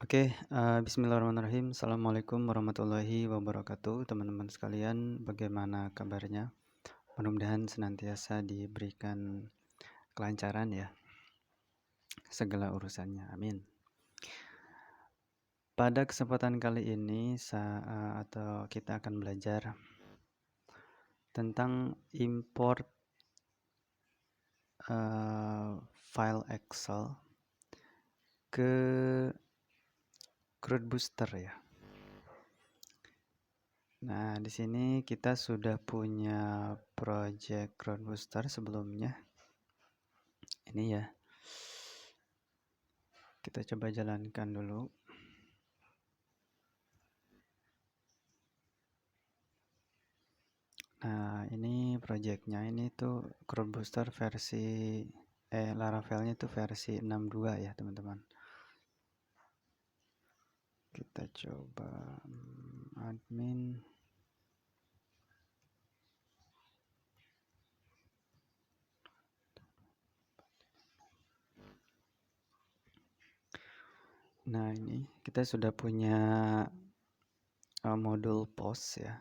Bismillahirrahmanirrahim. Assalamualaikum warahmatullahi wabarakatuh. Teman-teman sekalian, bagaimana kabarnya? Mudah-mudahan senantiasa diberikan kelancaran ya, segala urusannya. Amin. Pada kesempatan kali ini, kita akan belajar tentang import file Excel ke CrowdBooster ya. Nah, di sini kita sudah punya project CrowdBooster sebelumnya. Ini ya. Kita coba jalankan dulu. Nah, ini projectnya ini tuh CrowdBooster versi Laravelnya tuh versi 6.2 ya, teman-teman. Kita coba admin. Nah, ini kita sudah punya modul post ya.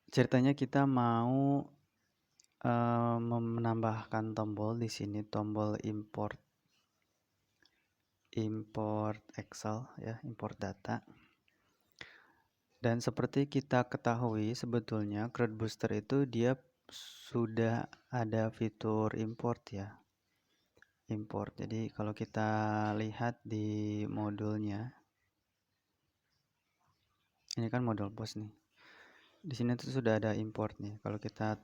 Ceritanya kita mau menambahkan tombol di sini, tombol import Excel ya, import data. Dan seperti kita ketahui sebetulnya CrowdBooster itu dia sudah ada fitur import ya. Import. Jadi kalau kita lihat di modulnya, ini kan modul post nih. Di sini tuh sudah ada import nih. Kalau kita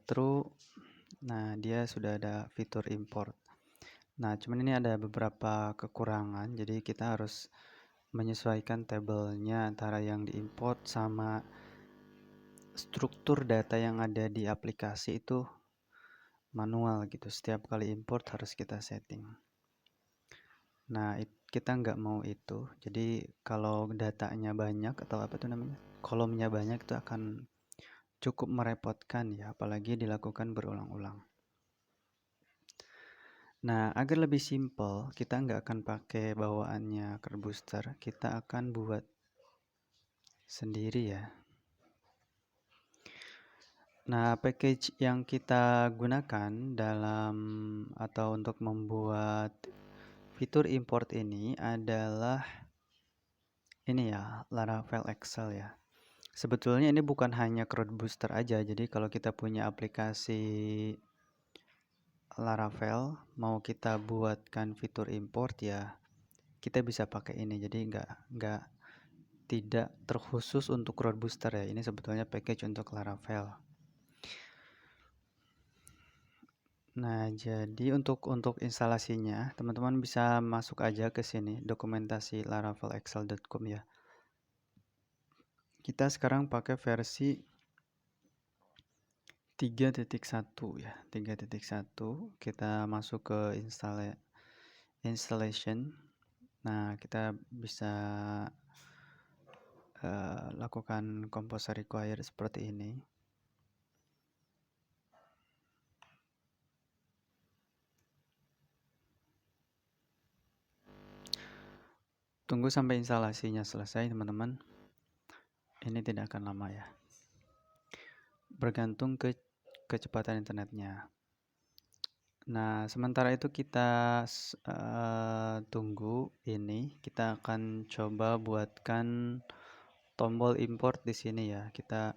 true, nah dia sudah ada fitur import. Nah, cuman ini ada beberapa kekurangan, jadi kita harus menyesuaikan tabelnya antara yang diimport sama struktur data yang ada di aplikasi itu manual gitu. Setiap kali import harus kita setting. Nah, kita nggak mau itu. Jadi kalau datanya banyak atau apa itu namanya, kolomnya banyak itu akan cukup merepotkan ya, apalagi dilakukan berulang-ulang. Nah, agar lebih simple, kita nggak akan pakai bawaannya CrowdBooster, kita akan buat sendiri ya. Nah, package yang kita gunakan untuk membuat fitur import ini adalah ini ya, Laravel Excel ya. Sebetulnya ini bukan hanya CrowdBooster aja, jadi kalau kita punya aplikasi Laravel, mau kita buatkan fitur import ya, kita bisa pakai ini. Jadi tidak terkhusus untuk CrowdBooster ya. Ini sebetulnya package untuk Laravel. Nah, jadi untuk instalasinya, teman-teman bisa masuk aja ke sini, dokumentasi laravelexcel.com ya. Kita sekarang pakai versi 3.1 ya, 3.1. Kita masuk ke installation. Nah, kita bisa lakukan composer require seperti ini. Tunggu sampai instalasinya selesai, teman-teman. Ini tidak akan lama ya. Bergantung ke kecepatan internetnya. Nah, sementara itu kita tunggu ini. Kita akan coba buatkan tombol import di sini ya. Kita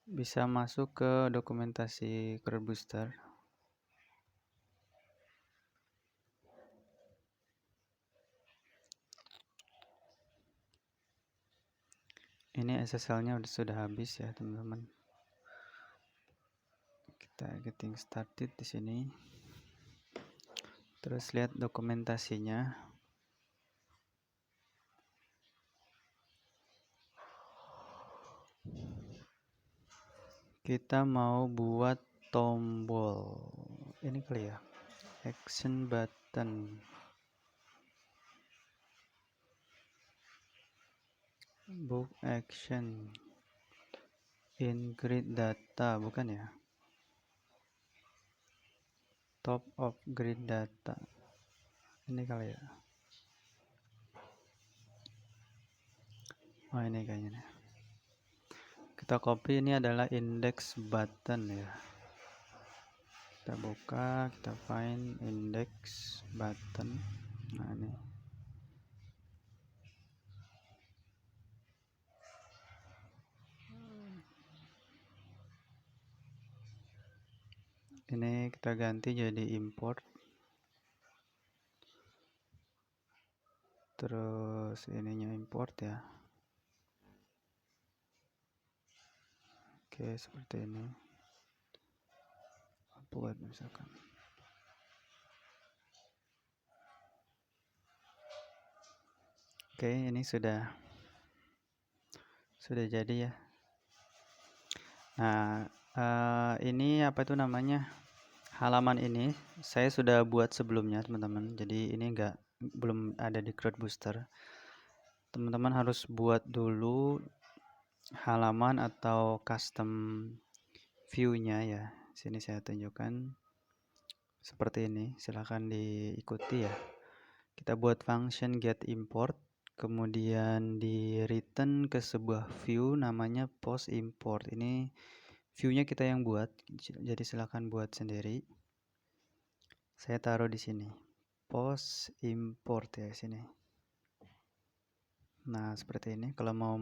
bisa masuk ke dokumentasi CrowdBooster. Ini SSL-nya sudah habis ya, teman-teman. Kita getting started di sini. Terus lihat dokumentasinya. Kita mau buat tombol. Ini kali ya. Action button. Book action. ingrid data, bukan ya? Top of grid data. Ini kali ya. Oh, ini kayaknya nih. Kita copy, ini adalah index button ya. Kita buka, kita find index button. Nah, ini. Ini kita ganti jadi import. Terus ininya import ya. Oke, seperti ini. Upload misalkan. Oke, ini sudah jadi ya. Nah, ini apa itu namanya? Halaman ini saya sudah buat sebelumnya, teman-teman. Jadi ini belum ada di CrowdBooster. Teman-teman harus buat dulu halaman atau custom view-nya ya. Sini saya tunjukkan seperti ini. Silahkan diikuti ya. Kita buat function get import, kemudian di return ke sebuah view namanya post import. Ini view-nya kita yang buat, jadi silahkan buat sendiri. Saya taruh di sini post import ya, sini. Nah, seperti ini. Kalau mau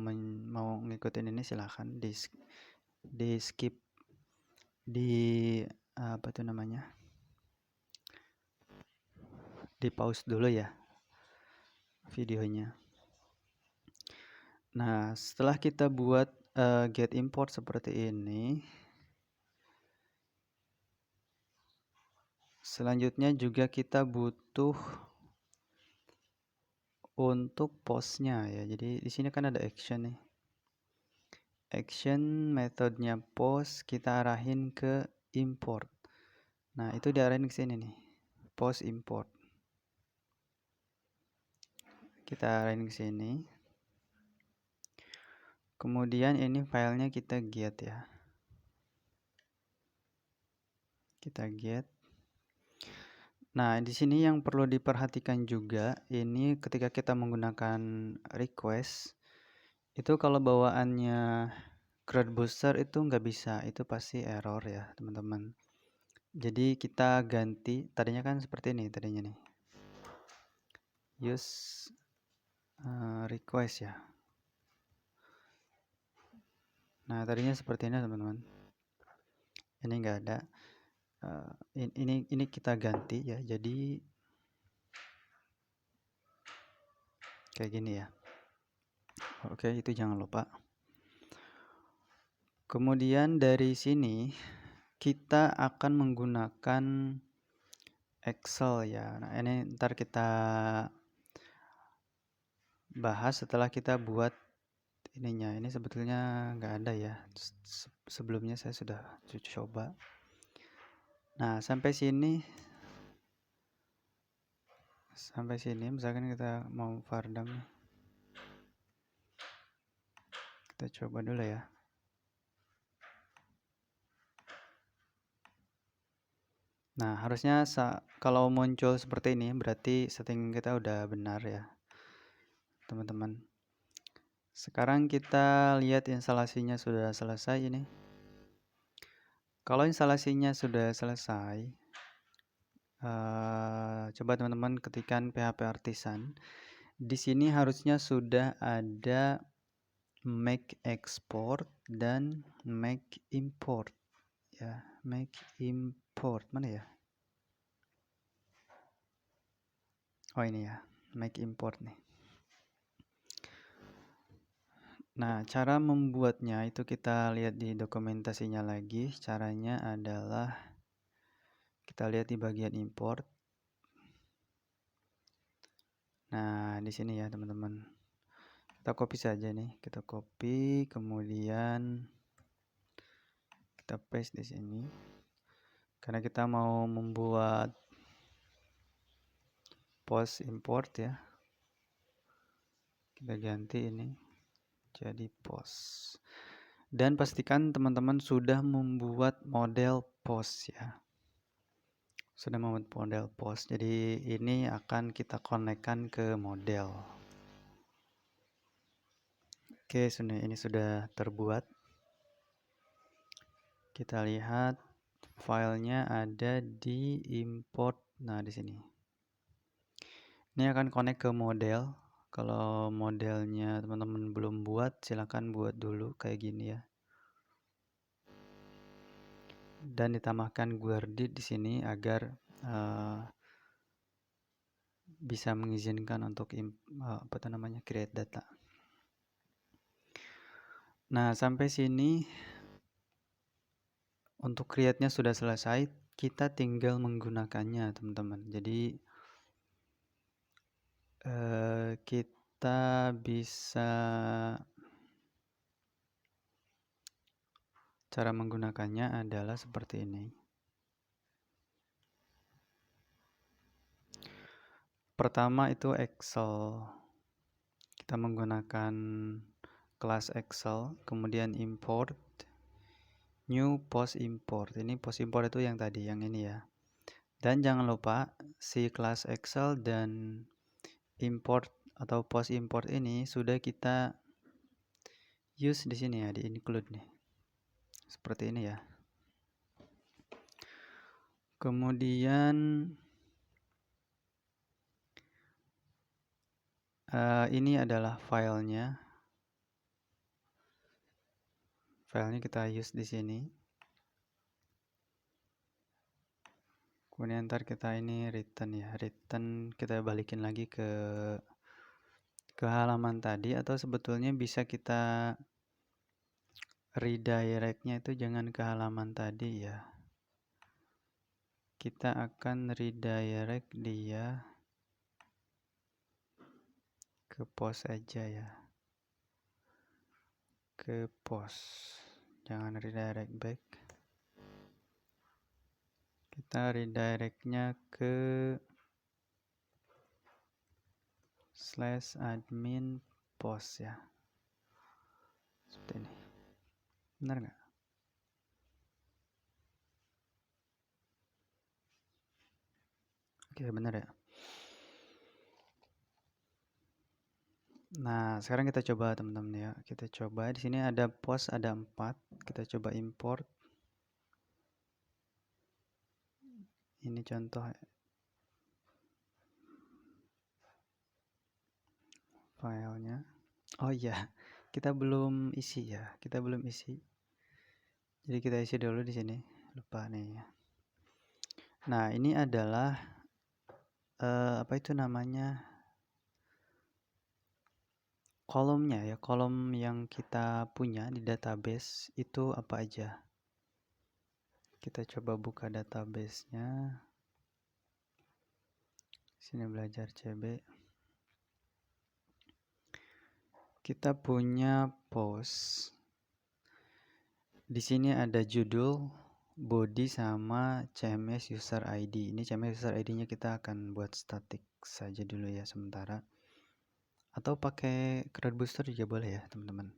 ngikutin ini silahkan di skip, di apa itu namanya, di pause dulu ya videonya. Nah, setelah kita buat get import seperti ini, selanjutnya juga kita butuh untuk postnya ya. Jadi di sini kan ada action nih. Action metodenya post kita arahin ke import. Nah, itu diarahin ke sini nih. Post import. Kita arahin ke sini. Kemudian ini filenya kita get ya. Kita get. Nah, di sini yang perlu diperhatikan juga, ini ketika kita menggunakan request, itu kalau bawaannya CrowdBooster itu nggak bisa, itu pasti error ya teman-teman. Jadi kita ganti, tadinya kan seperti ini tadinya nih. Use request ya. Nah, tadinya seperti ini teman-teman. Ini nggak ada. Ini kita ganti ya. Jadi kayak gini ya. Oke, itu jangan lupa. Kemudian dari sini kita akan menggunakan Excel ya. Nah, ini ntar kita bahas setelah kita buat ininya. Ini sebetulnya nggak ada ya. Sebelumnya saya sudah coba. Nah, sampai sini misalkan kita mau Vardam, kita coba dulu ya. Nah, harusnya kalau muncul seperti ini berarti setting kita udah benar ya, teman-teman. Sekarang kita lihat instalasinya sudah selesai ini. Kalau instalasinya sudah selesai, coba teman-teman ketikkan PHP Artisan. Di sini harusnya sudah ada make export dan make import ya. Make import mana ya? Oh, ini ya, make import nih. Nah, cara membuatnya itu kita lihat di dokumentasinya lagi. Caranya adalah kita lihat di bagian import. Nah, di sini ya teman-teman. Kita copy saja nih. Kita copy, kemudian kita paste di sini. Karena kita mau membuat post import ya. Kita ganti ini jadi post. Dan pastikan teman-teman sudah membuat model post ya. Sudah membuat model post. Jadi ini akan kita konekkan ke model. Oke, ini sudah terbuat. Kita lihat filenya ada di import. Nah, di sini. Ini akan connect ke model. Kalau modelnya teman-teman belum buat, silakan buat dulu kayak gini ya. Dan ditambahkan guarded di sini agar bisa mengizinkan untuk create data. Nah, sampai sini untuk create-nya sudah selesai, kita tinggal menggunakannya, teman-teman. Jadi kita bisa cara menggunakannya adalah seperti ini. Pertama itu Excel. Kita menggunakan kelas Excel, kemudian import new post import. Ini post import itu yang tadi, yang ini ya. Dan jangan lupa si kelas Excel dan import atau post import ini sudah kita use di sini ya, di include nih. Seperti ini ya. Kemudian ini adalah filenya. Filenya kita use di sini. Kemudian ntar kita ini return ya. Return kita balikin lagi ke halaman tadi, atau sebetulnya bisa kita redirect-nya itu jangan ke halaman tadi ya. Kita akan redirect dia ke post aja ya. Ke post. Jangan redirect back. Kita redirect-nya ke /admin post ya. Seperti ini. Benar nggak? Oke, benar ya. Nah, sekarang kita coba teman-teman ya. Kita coba di sini ada post ada 4. Kita coba import. Ini contoh filenya. Oh iya, kita belum isi ya. Kita belum isi. Jadi kita isi dulu di sini. Lupa nih. Nah, ini adalah apa itu namanya? Kolomnya ya. Kolom yang kita punya di database itu apa aja? Kita coba buka database-nya. Sini belajar CB. Kita punya post. Di sini ada judul, body sama CMS user ID. Ini CMS user ID-nya kita akan buat static saja dulu ya sementara. Atau pakai CRUD Booster juga boleh ya, teman-teman.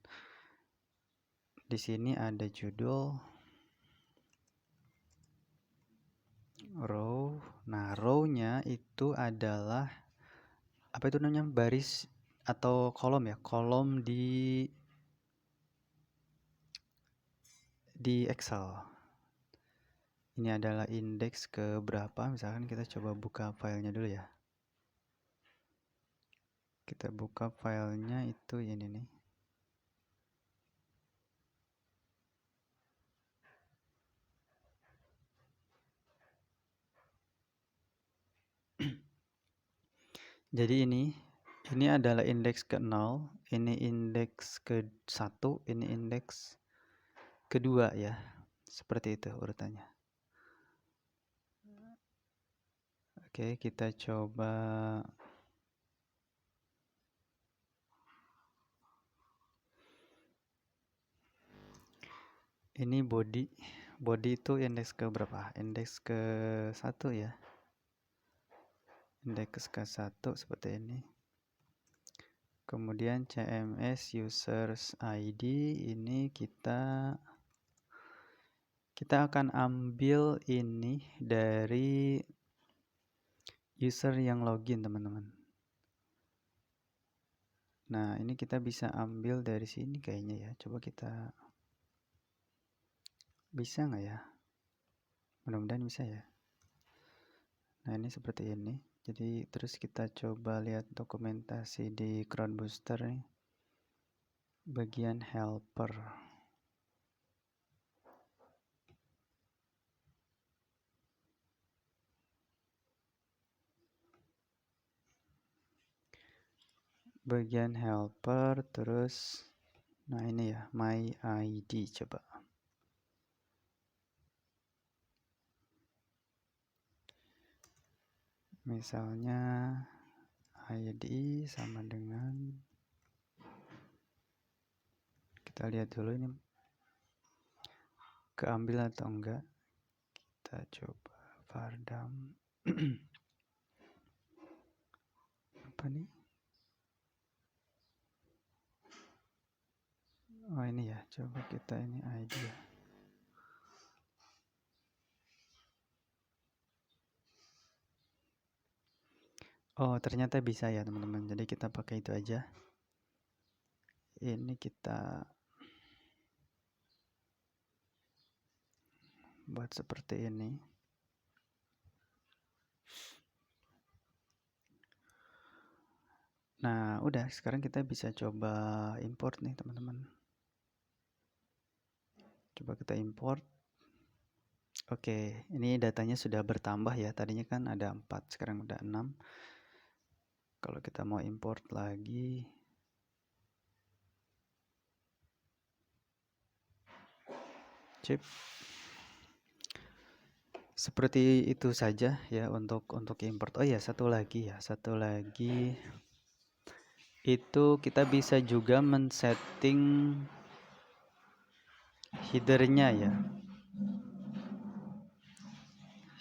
Di sini ada judul row. Nah, row-nya itu adalah apa itu namanya? Baris atau kolom ya, kolom di Excel. Ini adalah indeks ke berapa, misalkan kita coba buka filenya dulu ya. Kita buka filenya itu ini nih. Jadi ini adalah indeks ke-0, ini indeks ke-1, ini indeks kedua ya. Seperti itu urutannya. Oke, kita coba ini body. Body itu indeks ke berapa? Indeks ke-1 ya. Indeks ke-1 seperti ini. Kemudian CMS users ID ini kita akan ambil ini dari user yang login, teman-teman. Nah, ini kita bisa ambil dari sini kayaknya ya. Coba kita bisa nggak ya? Mudah-mudahan bisa ya. Nah, ini seperti ini. Jadi terus kita coba lihat dokumentasi di Crowdbooster nih. Bagian helper. Bagian helper terus nah ini ya, my ID coba. Misalnya ID sama dengan, kita lihat dulu ini keambil atau enggak. Kita coba Vardam. Apa nih? Oh ini ya, coba kita ini ID ya. Oh ternyata bisa ya teman-teman. Jadi kita pakai itu aja. Ini kita buat seperti ini. Nah udah, sekarang kita bisa coba import nih teman-teman. Coba kita import. Oke, ini datanya sudah bertambah ya. Tadinya kan ada 4, sekarang udah 6. Kalau kita mau import lagi, chip. Seperti itu saja ya untuk import. Oh ya, satu lagi itu kita bisa juga men-setting headernya ya.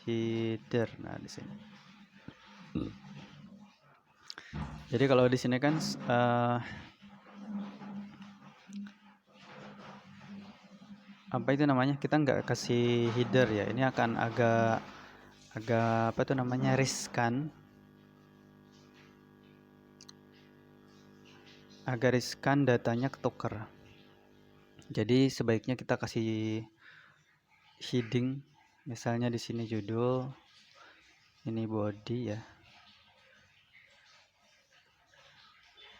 Header. Nah, di sini. Jadi kalau di sini kan apa itu namanya? Kita nggak kasih header ya. Ini akan agak apa itu namanya? Riskan. Agak riskan datanya ketukar. Jadi sebaiknya kita kasih heading. Misalnya di sini judul, ini body ya.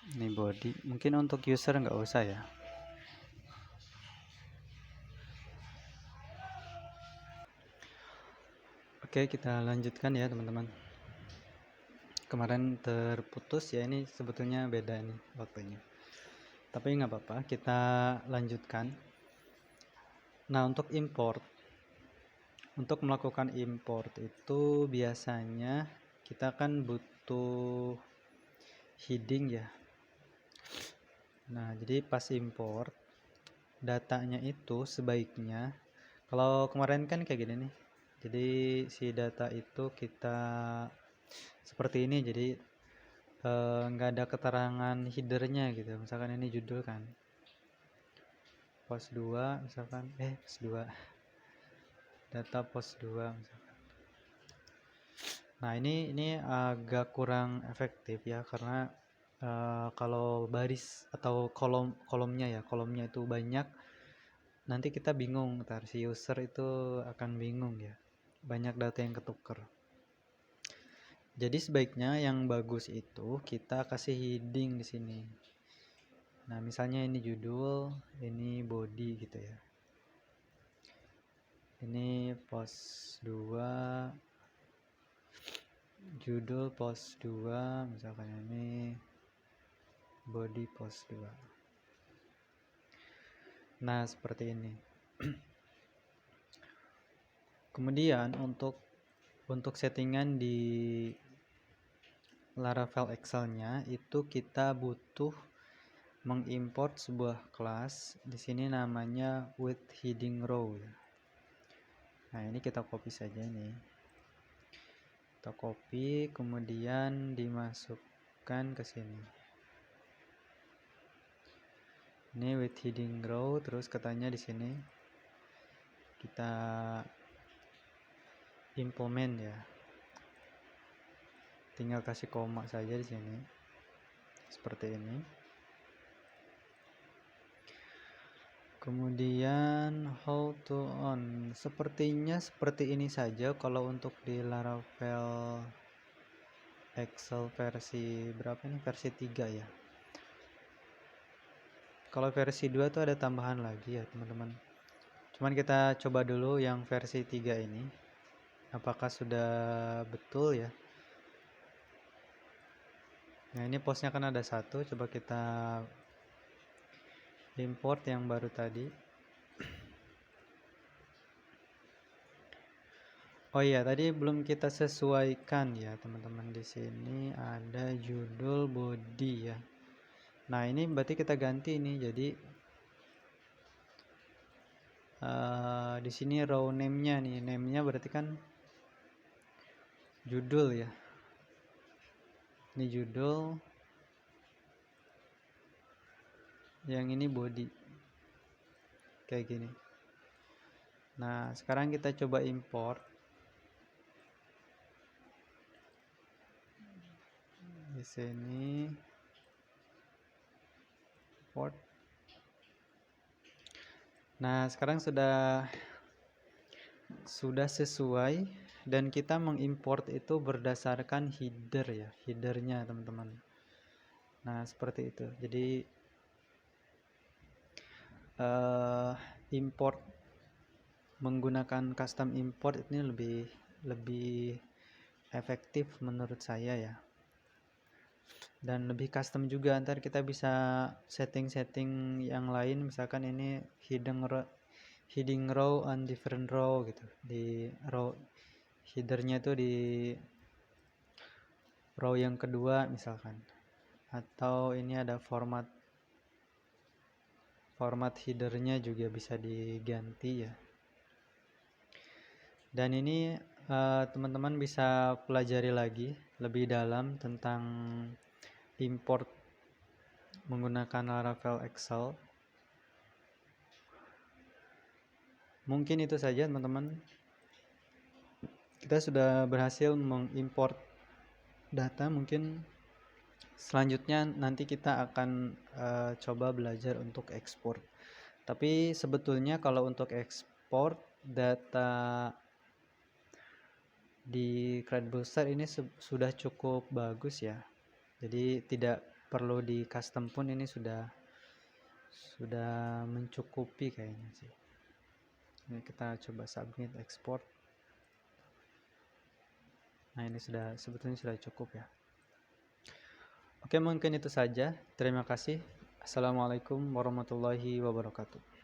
Ini body. Mungkin untuk user nggak usah ya. Oke, kita lanjutkan ya teman-teman. Kemarin terputus ya, ini sebetulnya beda nih waktunya. Tapi nggak apa-apa, kita lanjutkan. Nah, untuk import. Untuk melakukan import itu biasanya kita kan butuh heading ya. Nah, jadi pas import datanya itu sebaiknya, kalau kemarin kan kayak gini nih. Jadi si data itu kita seperti ini, jadi nggak ada keterangan headernya gitu. Misalkan ini judul kan, post 2 misalkan, post 2 data post 2 misalkan. Nah ini agak kurang efektif ya, karena kalau baris atau kolomnya itu banyak, nanti kita bingung, ntar si user itu akan bingung ya, banyak data yang ketuker. Jadi sebaiknya yang bagus itu kita kasih heading di sini. Nah, misalnya ini judul, ini body gitu ya. Ini post 2, judul post 2, misalkan ini body post 2. Nah, seperti ini. Kemudian untuk settingan di Laravel Excel-nya itu kita butuh mengimport sebuah kelas. Di sini namanya with heading row ya. Nah, ini kita copy saja nih. Kita copy, kemudian dimasukkan ke sini. Ini with heading row, terus katanya di sini kita implement ya. Tinggal kasih koma saja di sini. Seperti ini. Kemudian how to on. Sepertinya seperti ini saja kalau untuk di Laravel Excel versi berapa ini? Versi 3 ya. Kalau versi 2 tuh ada tambahan lagi ya teman-teman. Cuman kita coba dulu yang versi 3 ini. Apakah sudah betul ya? Nah ini postnya kan ada satu. Coba kita import yang baru tadi. Oh iya, tadi belum kita sesuaikan ya teman-teman. Di sini ada judul body ya. Nah ini berarti kita ganti ini. Jadi di sini row name-nya nih. Name-nya berarti kan judul ya. Ini judul. Yang ini body. Kayak gini. Nah sekarang kita coba import. Di sini import. Nah sekarang sudah sesuai dan kita mengimport itu berdasarkan header ya, headernya teman-teman. Nah seperti itu. Jadi import menggunakan custom import ini lebih efektif menurut saya ya. Dan lebih custom juga, ntar kita bisa setting-setting yang lain, misalkan ini heading row on different row gitu, di row headernya tuh di row yang kedua misalkan, atau ini ada format headernya juga bisa diganti ya. Dan ini teman-teman bisa pelajari lagi lebih dalam tentang import menggunakan Laravel Excel. Mungkin itu saja teman-teman. Kita sudah berhasil mengimport data. Mungkin selanjutnya nanti kita akan coba belajar untuk ekspor. Tapi sebetulnya kalau untuk ekspor data di CreditBooster ini sudah cukup bagus ya. Jadi tidak perlu di custom pun, ini sudah mencukupi kayaknya sih. Ini kita coba submit export. Nah ini sebetulnya sudah cukup ya. Oke, mungkin itu saja. Terima kasih. Assalamualaikum warahmatullahi wabarakatuh.